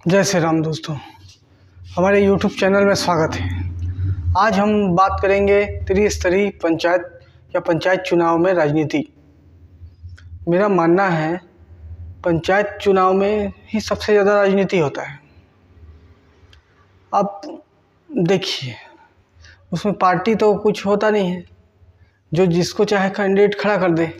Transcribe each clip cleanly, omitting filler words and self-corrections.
जय श्री राम दोस्तों, हमारे YouTube चैनल में स्वागत है। आज हम बात करेंगे त्रिस्तरीय पंचायत या पंचायत चुनाव में राजनीति। मेरा मानना है पंचायत चुनाव में ही सबसे ज़्यादा राजनीति होता है। अब देखिए, उसमें पार्टी तो कुछ होता नहीं है, जो जिसको चाहे कैंडिडेट खड़ा कर दे,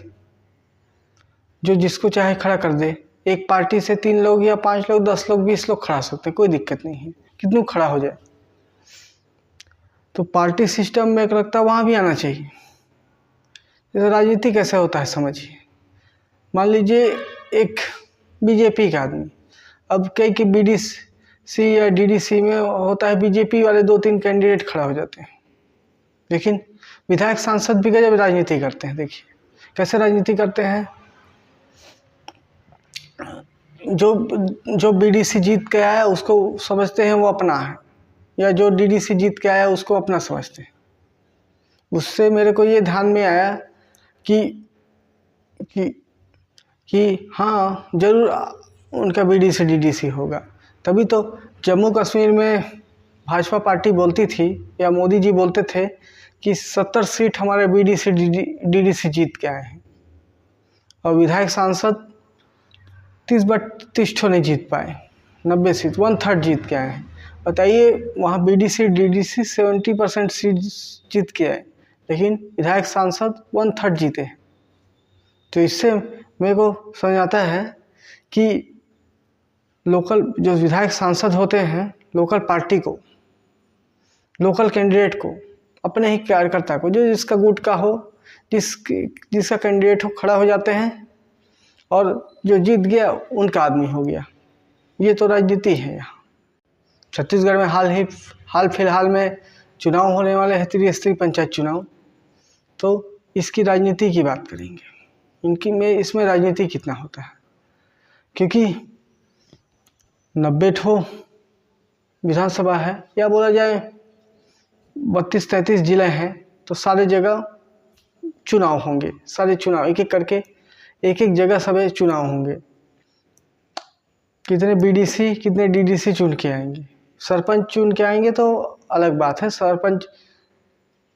जो जिसको चाहे खड़ा कर दे। एक पार्टी से 3 लोग या 5 लोग, 10 लोग, 20 लोग खड़ा सकते हैं, कोई दिक्कत नहीं है, कितनों खड़ा हो जाए। तो पार्टी सिस्टम में एक लगता वहाँ भी आना चाहिए। जैसे राजनीति कैसे होता है समझिए। मान लीजिए एक बीजेपी का आदमी, अब कई कि बीडीसी या डीडीसी में होता है, बीजेपी वाले 2-3 कैंडिडेट खड़ा हो जाते हैं, लेकिन विधायक सांसद भी गजब राजनीति करते हैं। देखिए कैसे राजनीति करते हैं। जो बीडीसी जीत के आया उसको समझते हैं वो अपना है, या जो डीडीसी जीत के आया उसको अपना समझते हैं। उससे मेरे को ये ध्यान में आया कि हाँ जरूर उनका बीडीसी डीडीसी होगा। तभी तो जम्मू कश्मीर में भाजपा पार्टी बोलती थी या मोदी जी बोलते थे कि 70 सीट हमारे बीडीसी डीडीसी जीत के आए हैं, और विधायक सांसद 30 नहीं जीत पाए, 90 सीट, 1/3 जीत के आए हैं। बताइए, वहाँ बीडीसी डीडीसी 70% सीट जीत के आए, लेकिन विधायक सांसद 1/3 जीते हैं। तो इससे मेरे को समझ आता है कि लोकल जो विधायक सांसद होते हैं, लोकल पार्टी को, लोकल कैंडिडेट को, अपने ही कार्यकर्ता को, जो जिसका गुट का हो, जिसका कैंडिडेट हो, खड़ा हो जाते हैं, और जो जीत गया उनका आदमी हो गया। ये तो राजनीति है। यहाँ छत्तीसगढ़ में हाल फिलहाल में चुनाव होने वाले हैं, त्रिस्तरीय पंचायत चुनाव। तो इसकी राजनीति की बात करेंगे। इसमें राजनीति कितना होता है, क्योंकि 90 ठो विधानसभा है, या बोला जाए 32-33 जिले हैं, तो सारे जगह चुनाव होंगे। सारे चुनाव एक एक करके एक जगह सभी चुनाव होंगे। कितने बीडीसी कितने डीडीसी चुन के आएंगे। सरपंच चुन के आएंगे तो अलग बात है, सरपंच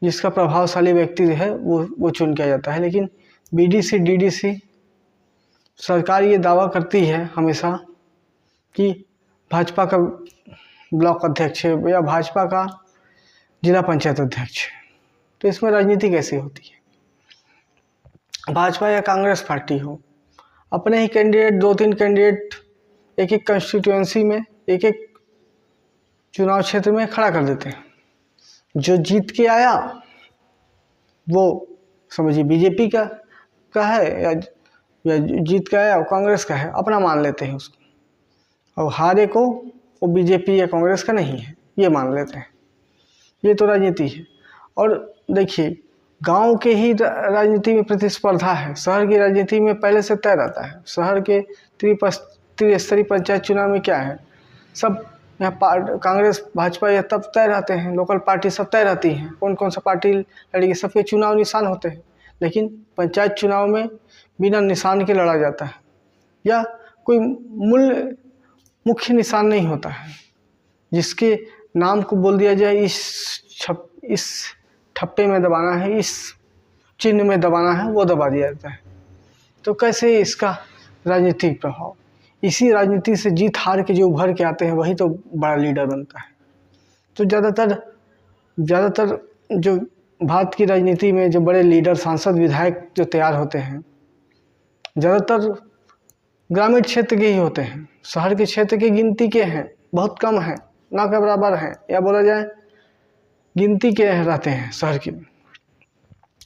जिसका प्रभावशाली व्यक्ति है वो चुन के आ जाता है। लेकिन बीडीसी डीडीसी, सरकार ये दावा करती है हमेशा कि भाजपा का ब्लॉक अध्यक्ष है या भाजपा का जिला पंचायत अध्यक्ष है। तो इसमें राजनीति कैसी होती है। भाजपा या कांग्रेस पार्टी हो, अपने ही कैंडिडेट 2-3 कैंडिडेट एक कंस्टिट्यूएंसी में, एक चुनाव क्षेत्र में खड़ा कर देते हैं। जो जीत के आया वो समझिए बीजेपी का है, या जीत के आया वो कांग्रेस का है, अपना मान लेते हैं उसको, और हारे को वो बीजेपी या कांग्रेस का नहीं है, ये मान लेते हैं। ये तो राजनीति है। और देखिए, गांव के ही राजनीति में प्रतिस्पर्धा है, शहर की राजनीति में पहले से तय रहता है। शहर के त्रिस्तरीय पंचायत चुनाव में क्या है, सब यहाँ कांग्रेस भाजपा या तब तय रहते हैं, लोकल पार्टी सब तय रहती हैं, कौन कौन सा पार्टी लड़ेगी, सबके चुनाव निशान होते हैं। लेकिन पंचायत चुनाव में बिना निशान के लड़ा जाता है, या कोई मुख्य निशान नहीं होता है, जिसके नाम को बोल दिया जाए इस ठप्पे में दबाना है, इस चिन्ह में दबाना है, वो दबा दिया जाता है। तो कैसे इसका राजनीतिक प्रभाव। इसी राजनीति से जीत हार के जो उभर के आते हैं वही तो बड़ा लीडर बनता है। तो ज़्यादातर जो भारत की राजनीति में जो बड़े लीडर, सांसद, विधायक जो तैयार होते हैं, ज़्यादातर ग्रामीण क्षेत्र के ही होते हैं। शहर के क्षेत्र की गिनती के हैं, बहुत कम हैं, ना के बराबर हैं, या बोला जाए गिनती के रहते हैं शहर की।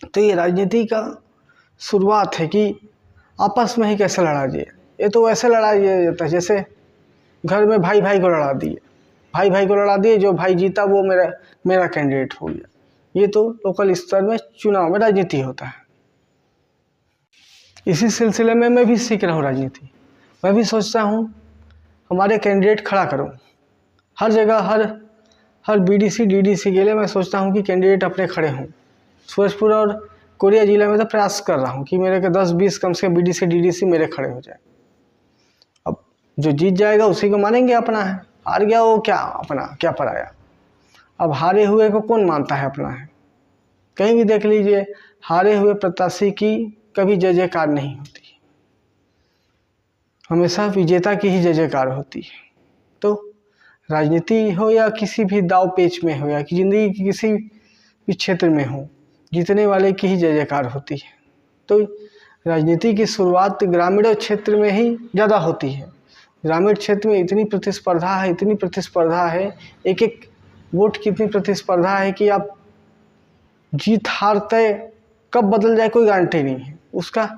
तो ये राजनीति का शुरुआत है कि आपस में ही कैसे लड़ा जाए। ये तो वैसे लड़ा जाता है जैसे घर में भाई भाई को लड़ा दिए, जो भाई जीता वो मेरा कैंडिडेट हो गया। ये तो लोकल स्तर में चुनाव में राजनीति होता है। इसी सिलसिले में मैं भी सीख रहा हूँ राजनीति। मैं भी सोचता हूँ हमारे कैंडिडेट खड़ा करूँ हर जगह, हर बीडीसी डीडीसी के लिए मैं सोचता हूँ कि कैंडिडेट अपने खड़े हों। सूरजपुर और कोरिया जिले में तो प्रयास कर रहा हूँ कि मेरे के 10-20 कम से कम बीडीसी डीडीसी मेरे खड़े हो जाए। अब जो जीत जाएगा उसी को मानेंगे अपना है, हार गया वो क्या अपना, क्या पराया। अब हारे हुए को कौन मानता है अपना है? कहीं भी देख लीजिए, हारे हुए प्रत्याशी की कभी जय जयकार नहीं होती, हमेशा विजेता की ही जय जयकार होती है। तो राजनीति हो या किसी भी दाव पेच में हो या कि ज़िंदगी की किसी भी क्षेत्र में हो, जीतने वाले की ही जय जयकार होती है। तो राजनीति की शुरुआत ग्रामीण क्षेत्र में ही ज़्यादा होती है। ग्रामीण क्षेत्र में इतनी प्रतिस्पर्धा है, इतनी प्रतिस्पर्धा है, एक एक वोट की इतनी प्रतिस्पर्धा है कि आप जीत हार तय कब बदल जाए कोई गारंटी नहीं है। उसका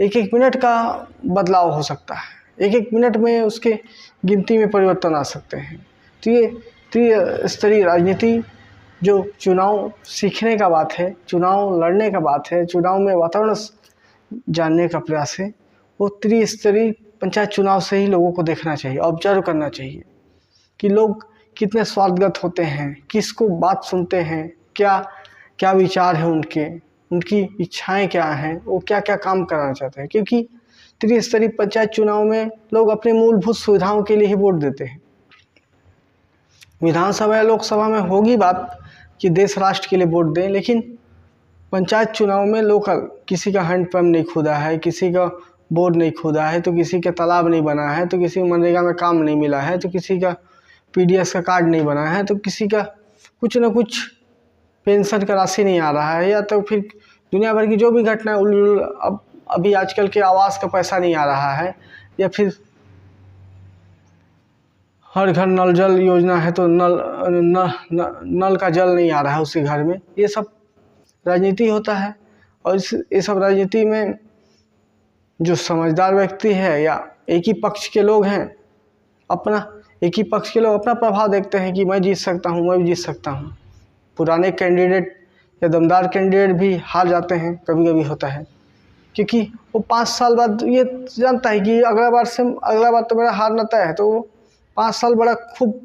एक एक मिनट का बदलाव हो सकता है, एक एक मिनट में उसके गिनती में परिवर्तन आ सकते हैं। तो ये त्रिस्तरीय राजनीति जो चुनाव सीखने का बात है, चुनाव लड़ने का बात है, चुनाव में वातावरण जानने का प्रयास है, वो त्रिस्तरीय पंचायत चुनाव से ही लोगों को देखना चाहिए, ऑब्जर्व करना चाहिए कि लोग कितने स्वार्थगत होते हैं, किसको बात सुनते हैं, क्या क्या विचार है उनकी इच्छाएं क्या हैं, वो क्या क्या काम कराना चाहते हैं। क्योंकि त्रिस्तरीय पंचायत चुनाव में लोग अपने मूलभूत सुविधाओं के लिए ही वोट देते हैं। विधानसभा या लोकसभा में होगी बात कि देश राष्ट्र के लिए वोट दें, लेकिन पंचायत चुनाव में लोकल, किसी का हैंडपम्प नहीं खुदा है, किसी का बोर नहीं खुदा है, तो किसी का तालाब नहीं बना है, तो किसी को मनरेगा में काम नहीं मिला है, तो किसी का पीडीएस का कार्ड नहीं बना है, तो किसी का कुछ न कुछ पेंशन का राशि नहीं आ रहा है, या तो फिर दुनिया भर की जो भी घटना है, अब अभी आजकल के आवास का पैसा नहीं आ रहा है, या फिर हर घर नल जल योजना है तो नल का जल नहीं आ रहा है उसके घर में। ये सब राजनीति होता है। और ये सब राजनीति में जो समझदार व्यक्ति है या एक ही पक्ष के लोग हैं, एक ही पक्ष के लोग अपना प्रभाव देखते हैं कि मैं जीत सकता हूँ, मैं भी जीत सकता हूँ। पुराने कैंडिडेट या दमदार कैंडिडेट भी हार जाते हैं, कभी कभी होता है, क्योंकि वो 5 साल बाद ये जानता है कि अगला बार तो मेरा हारना तय है, तो वो 5 साल बड़ा खूब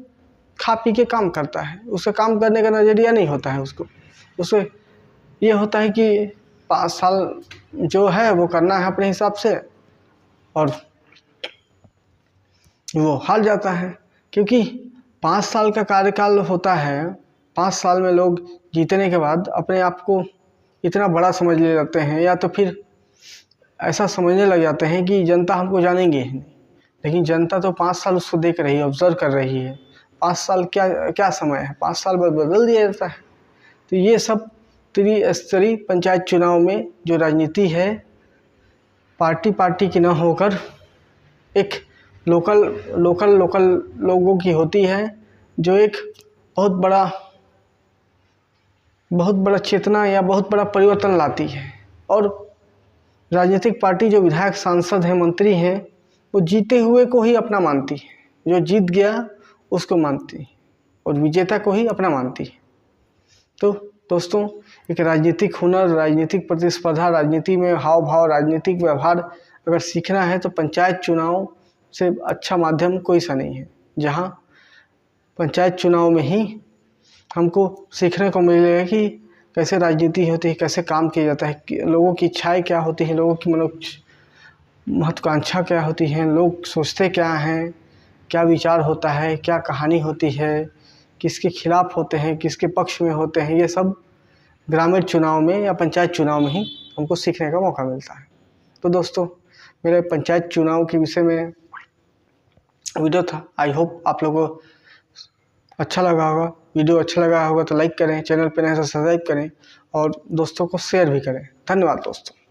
खा पी के काम करता है। उसका काम करने का नज़रिया नहीं होता है उसको ये होता है कि 5 साल जो है वो करना है अपने हिसाब से, और वो हार जाता है। क्योंकि 5 साल का कार्यकाल होता है, 5 साल में लोग जीतने के बाद अपने आप को इतना बड़ा समझ ले जाते हैं, या तो फिर ऐसा समझने लग जाते हैं कि जनता हमको जानेंगे ही नहीं। लेकिन जनता तो 5 साल उसको देख रही है, ऑब्जर्व कर रही है। 5 साल क्या समय है, 5 साल बाद बदल दिया जाता है। तो ये सब त्रिस्तरीय पंचायत चुनाव में जो राजनीति है, पार्टी की न होकर एक लोकल लोगों की होती है, जो एक बहुत बड़ा चेतना या बहुत बड़ा परिवर्तन लाती है। और राजनीतिक पार्टी जो विधायक, सांसद हैं, मंत्री हैं, वो जीते हुए को ही अपना मानती है, जो जीत गया उसको मानती है, और विजेता को ही अपना मानती है। तो दोस्तों, एक राजनीतिक हुनर, राजनीतिक प्रतिस्पर्धा, राजनीति में हाव भाव, राजनीतिक व्यवहार अगर सीखना है तो पंचायत चुनाव से अच्छा माध्यम कोई सा नहीं है। जहाँ पंचायत चुनाव में ही हमको सीखने को मिलेगा कि कैसे राजनीति होती है, कैसे काम किया जाता है, लोगों की इच्छाएं क्या होती हैं, लोगों की महत्वाकांक्षा क्या होती हैं, लोग सोचते क्या हैं, क्या विचार होता है, क्या कहानी होती है, किसके खिलाफ होते हैं, किसके पक्ष में होते हैं। ये सब ग्रामीण चुनाव में या पंचायत चुनाव में ही हमको सीखने का मौका मिलता है। तो दोस्तों, मेरे पंचायत चुनाव के विषय में वीडियो था। आई होप आप लोगों को अच्छा लगा होगा। वीडियो अच्छा लगा होगा तो लाइक करें, चैनल पर नए तो सब्सक्राइब करें, और दोस्तों को शेयर भी करें। धन्यवाद दोस्तों।